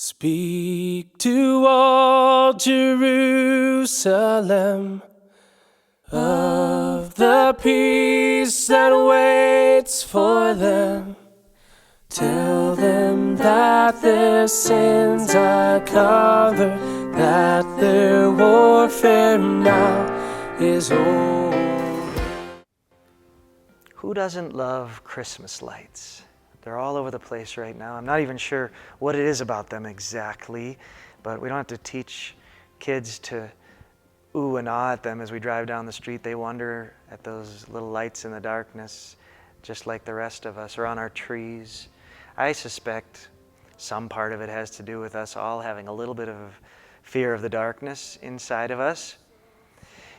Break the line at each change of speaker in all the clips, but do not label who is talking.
Speak to all Jerusalem of the peace that waits for them. Tell them that their sins are covered, that their warfare now is over.
Who doesn't love Christmas lights? They're all over the place right now. I'm not even sure what it is about them exactly, but we don't have to teach kids to ooh and ah at them as we drive down the street. They wonder at those little lights in the darkness, just like the rest of us, or on our trees. I suspect some part of it has to do with us all having a little bit of fear of the darkness inside of us.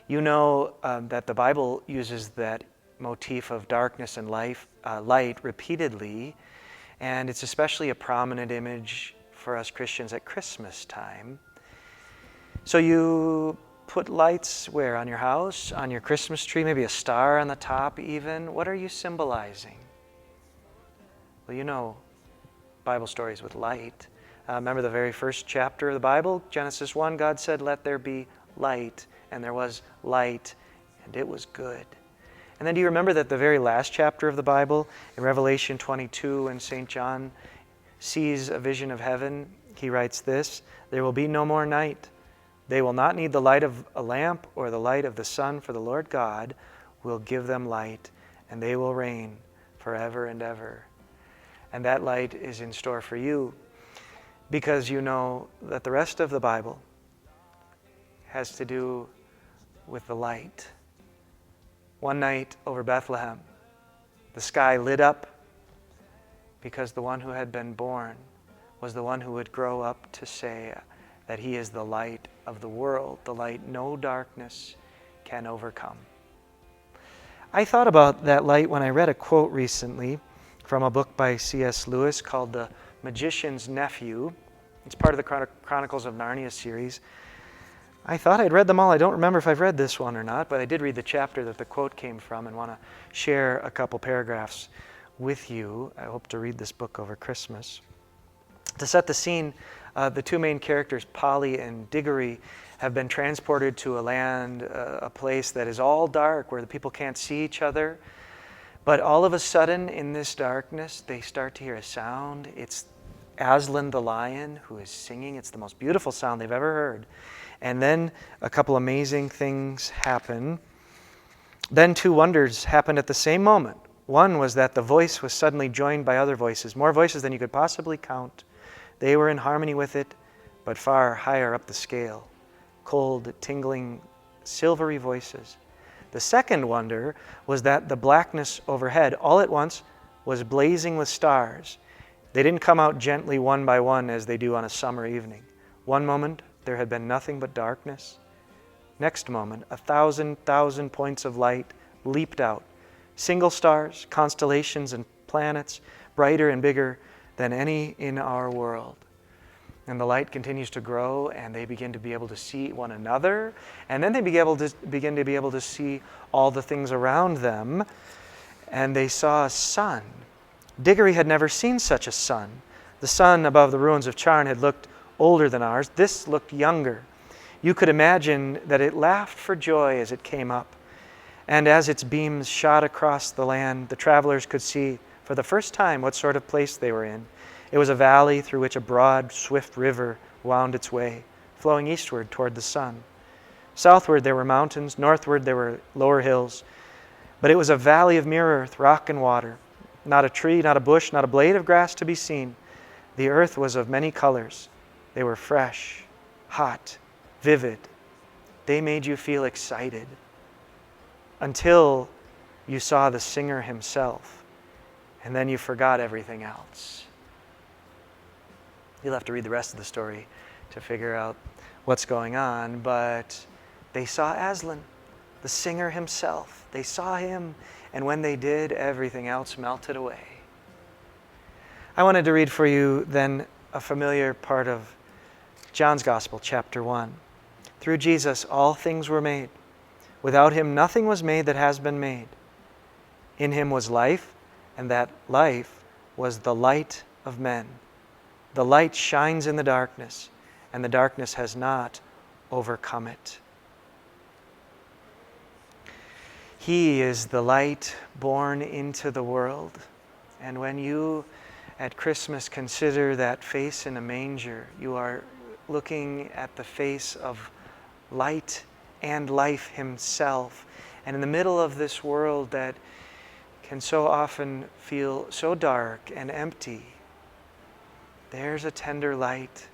You know that the Bible uses that motif of darkness and light repeatedly, and it's especially a prominent image for us Christians at Christmas time. So you put lights where? On your house, on your Christmas tree, maybe a star on the top even. What are you symbolizing? Well, you know Bible stories with light. Remember the very first chapter of the Bible, Genesis 1, God said, "Let there be light," and there was light, and it was good. And then do you remember that the very last chapter of the Bible, in Revelation 22, when St. John sees a vision of heaven, he writes this, "There will be no more night. They will not need the light of a lamp or the light of the sun, for the Lord God will give them light, and they will reign forever and ever." And that light is in store for you, because you know that the rest of the Bible has to do with the light. One night over Bethlehem, the sky lit up because the one who had been born was the one who would grow up to say that he is the light of the world, the light no darkness can overcome. I thought about that light when I read a quote recently from a book by C.S. Lewis called The Magician's Nephew. It's part of the Chronicles of Narnia series. I thought I'd read them all. I don't remember if I've read this one or not, but I did read the chapter that the quote came from and want to share a couple paragraphs with you. I hope to read this book over Christmas. To set the scene, the two main characters, Polly and Diggory, have been transported to a land, a place that is all dark, where the people can't see each other. But all of a sudden, in this darkness, they start to hear a sound. It's Aslan the lion who is singing. It's the most beautiful sound they've ever heard. And then a couple amazing things happen. Then two wonders happened at the same moment. One was that the voice was suddenly joined by other voices, more voices than you could possibly count. They were in harmony with it, but far higher up the scale. Cold, tingling, silvery voices. The second wonder was that the blackness overhead, all at once, was blazing with stars. They didn't come out gently one by one as they do on a summer evening. One moment, there had been nothing but darkness. Next moment, 1,000 points of light leaped out. Single stars, constellations, and planets, brighter and bigger than any in our world. And the light continues to grow, and they begin to be able to see one another, and then they begin to be able to see all the things around them. And they saw a sun. Diggory had never seen such a sun. The sun above the ruins of Charn had looked older than ours. This looked younger. You could imagine that it laughed for joy as it came up. And as its beams shot across the land, the travelers could see for the first time what sort of place they were in. It was a valley through which a broad, swift river wound its way, flowing eastward toward the sun. Southward there were mountains, northward there were lower hills. But it was a valley of mere earth, rock and water. Not a tree, not a bush, not a blade of grass to be seen. The earth was of many colors. They were fresh, hot, vivid. They made you feel excited until you saw the singer himself, and then you forgot everything else. You'll have to read the rest of the story to figure out what's going on, but they saw Aslan, the singer himself. They saw him, and when they did, everything else melted away. I wanted to read for you then a familiar part of John's Gospel, chapter 1. Through Jesus, all things were made. Without him, nothing was made that has been made. In him was life, and that life was the light of men. The light shines in the darkness, and the darkness has not overcome it. He is the light born into the world. And when you at Christmas consider that face in a manger, you are looking at the face of light and life himself. And in the middle of this world that can so often feel so dark and empty, there's a tender light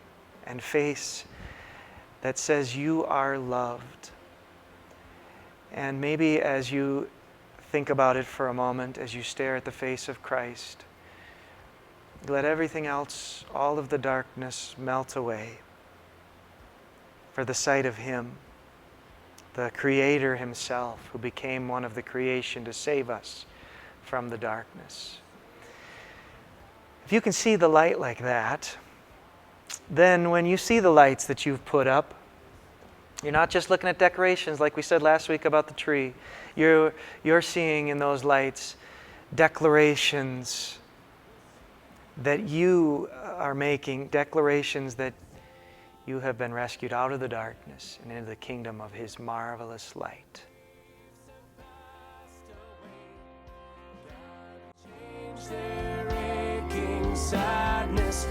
and face that says you are loved. And maybe as you think about it for a moment, as you stare at the face of Christ, let everything else, all of the darkness, melt away for the sight of Him, the Creator Himself, who became one of the creation to save us from the darkness. If you can see the light like that, then when you see the lights that you've put up, you're not just looking at decorations like we said last week about the tree. You're seeing in those lights declarations that you are making, declarations that you have been rescued out of the darkness and into the kingdom of His marvelous light.
Change their aching sadness